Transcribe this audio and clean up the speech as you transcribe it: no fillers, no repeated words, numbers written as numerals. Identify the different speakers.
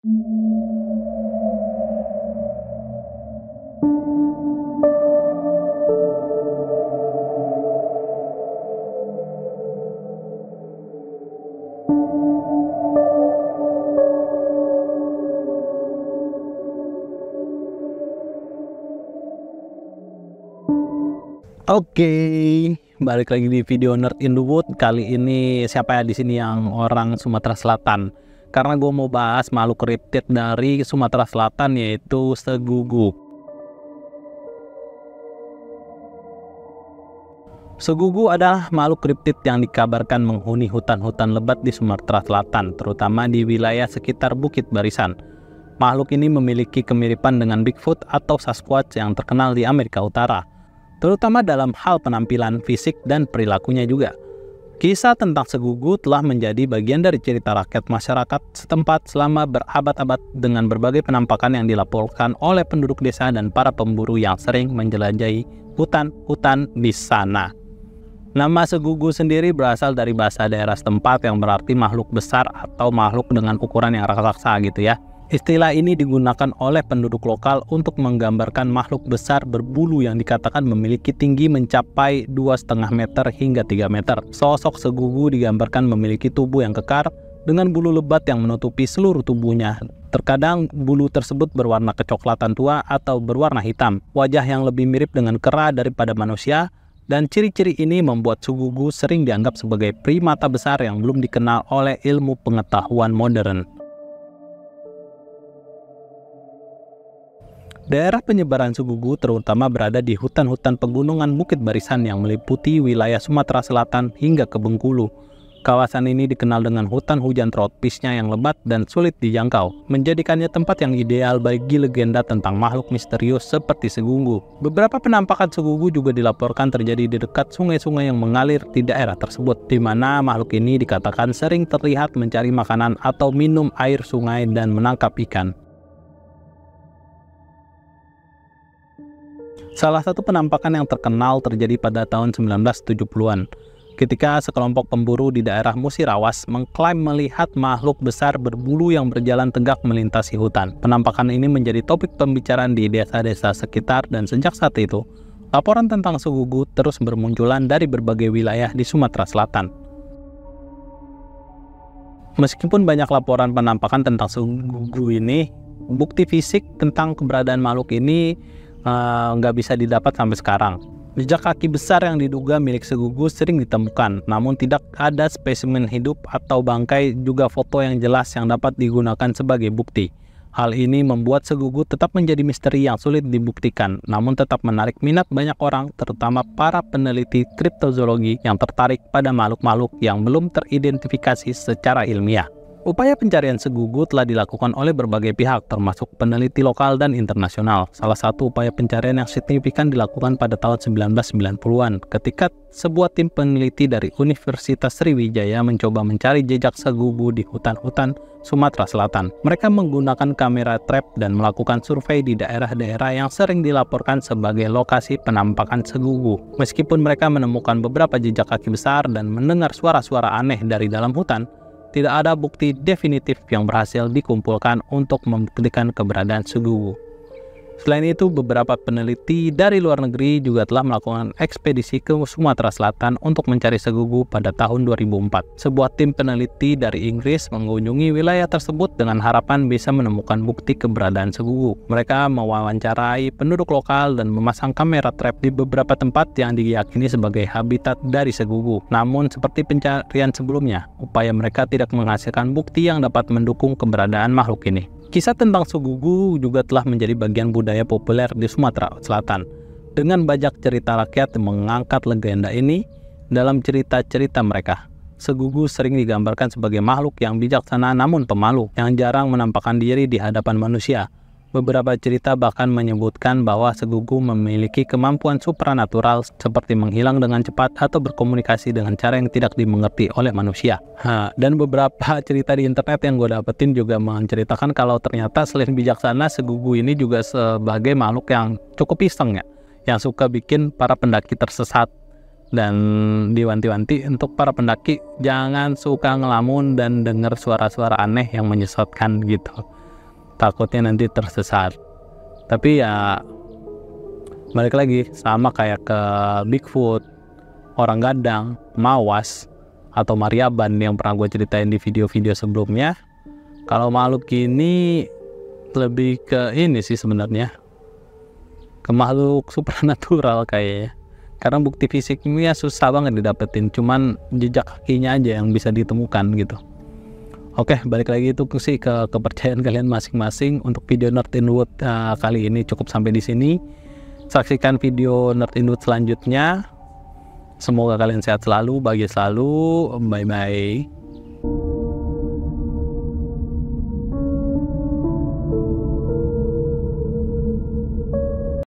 Speaker 1: Oke, balik lagi di video Nerd in the Wood. Kali ini siapa ya di sini yang orang Sumatera Selatan? Karena gue mau bahas makhluk kriptid dari Sumatera Selatan, yaitu segugu. Segugu adalah makhluk kriptid yang dikabarkan menghuni hutan-hutan lebat di Sumatera Selatan, terutama di wilayah sekitar Bukit Barisan. Makhluk ini memiliki kemiripan dengan Bigfoot atau Sasquatch yang terkenal di Amerika Utara, terutama dalam hal penampilan fisik dan perilakunya juga. Kisah tentang segugu telah menjadi bagian dari cerita rakyat masyarakat setempat selama berabad-abad dengan berbagai penampakan yang dilaporkan oleh penduduk desa dan para pemburu yang sering menjelajahi hutan-hutan di sana. Nama segugu sendiri berasal dari bahasa daerah setempat yang berarti makhluk besar atau makhluk dengan ukuran yang raksasa gitu ya. Istilah ini digunakan oleh penduduk lokal untuk menggambarkan makhluk besar berbulu yang dikatakan memiliki tinggi mencapai 2,5 meter hingga 3 meter. Sosok segugu digambarkan memiliki tubuh yang kekar dengan bulu lebat yang menutupi seluruh tubuhnya. Terkadang bulu tersebut berwarna kecoklatan tua atau berwarna hitam. Wajah yang lebih mirip dengan kera daripada manusia, dan ciri-ciri ini membuat segugu sering dianggap sebagai primata besar yang belum dikenal oleh ilmu pengetahuan modern. Daerah penyebaran segugu terutama berada di hutan-hutan pegunungan Bukit Barisan yang meliputi wilayah Sumatera Selatan hingga ke Bengkulu. Kawasan ini dikenal dengan hutan hujan tropisnya yang lebat dan sulit dijangkau, menjadikannya tempat yang ideal bagi legenda tentang makhluk misterius seperti segugu. Beberapa penampakan segugu juga dilaporkan terjadi di dekat sungai-sungai yang mengalir di daerah tersebut, di mana makhluk ini dikatakan sering terlihat mencari makanan atau minum air sungai dan menangkap ikan. Salah satu penampakan yang terkenal terjadi pada tahun 1970-an, ketika sekelompok pemburu di daerah Musirawas mengklaim melihat makhluk besar berbulu yang berjalan tegak melintasi hutan. Penampakan ini menjadi topik pembicaraan di desa-desa sekitar, dan sejak saat itu, laporan tentang segugu terus bermunculan dari berbagai wilayah di Sumatera Selatan. Meskipun banyak laporan penampakan tentang segugu ini, bukti fisik tentang keberadaan makhluk ini nggak bisa didapat sampai sekarang. Jejak kaki besar yang diduga milik segugu sering ditemukan, namun tidak ada spesimen hidup atau bangkai juga foto yang jelas yang dapat digunakan sebagai bukti. Hal ini membuat segugu tetap menjadi misteri yang sulit dibuktikan, namun tetap menarik minat banyak orang, terutama para peneliti kriptozoologi yang tertarik pada makhluk-makhluk yang belum teridentifikasi secara ilmiah. Upaya pencarian segugu telah dilakukan oleh berbagai pihak, termasuk peneliti lokal dan internasional. Salah satu upaya pencarian yang signifikan dilakukan pada tahun 1990-an, ketika sebuah tim peneliti dari Universitas Sriwijaya mencoba mencari jejak segugu di hutan-hutan Sumatera Selatan. Mereka menggunakan kamera trap dan melakukan survei di daerah-daerah yang sering dilaporkan sebagai lokasi penampakan segugu. Meskipun mereka menemukan beberapa jejak kaki besar dan mendengar suara-suara aneh dari dalam hutan, tidak ada bukti definitif yang berhasil dikumpulkan untuk membuktikan keberadaan segugu. Selain itu, beberapa peneliti dari luar negeri juga telah melakukan ekspedisi ke Sumatera Selatan untuk mencari segugu pada tahun 2004. Sebuah tim peneliti dari Inggris mengunjungi wilayah tersebut dengan harapan bisa menemukan bukti keberadaan segugu. Mereka mewawancarai penduduk lokal dan memasang kamera trap di beberapa tempat yang diyakini sebagai habitat dari segugu. Namun, seperti pencarian sebelumnya, upaya mereka tidak menghasilkan bukti yang dapat mendukung keberadaan makhluk ini. Kisah tentang segugu juga telah menjadi bagian budaya populer di Sumatera Selatan. Dengan banyak cerita rakyat yang mengangkat legenda ini dalam cerita-cerita mereka. Segugu sering digambarkan sebagai makhluk yang bijaksana namun pemalu, yang jarang menampakkan diri di hadapan manusia. Beberapa cerita bahkan menyebutkan bahwa segugu memiliki kemampuan supranatural seperti menghilang dengan cepat atau berkomunikasi dengan cara yang tidak dimengerti oleh manusia. Dan beberapa cerita di internet yang gue dapetin juga menceritakan kalau ternyata selain bijaksana, segugu ini juga sebagai makhluk yang cukup iseng ya, yang suka bikin para pendaki tersesat. Dan diwanti-wanti untuk para pendaki jangan suka ngelamun dan dengar suara-suara aneh yang menyesatkan gitu. takutnya nanti tersesat. Tapi ya balik lagi, sama kayak ke Bigfoot, orang gadang, mawas, atau Mariaban yang pernah gue ceritain di video-video sebelumnya. Kalau makhluk ini lebih ke ini sih sebenarnya, ke makhluk supranatural kayaknya. Karena bukti fisiknya susah banget didapetin, cuman jejak kakinya aja yang bisa ditemukan gitu. Oke, balik lagi itu sih ke kepercayaan kalian masing-masing. Untuk video North in Wood kali ini cukup sampai di sini. Saksikan video North in Wood selanjutnya. Semoga kalian sehat selalu, bahagia selalu. Bye bye.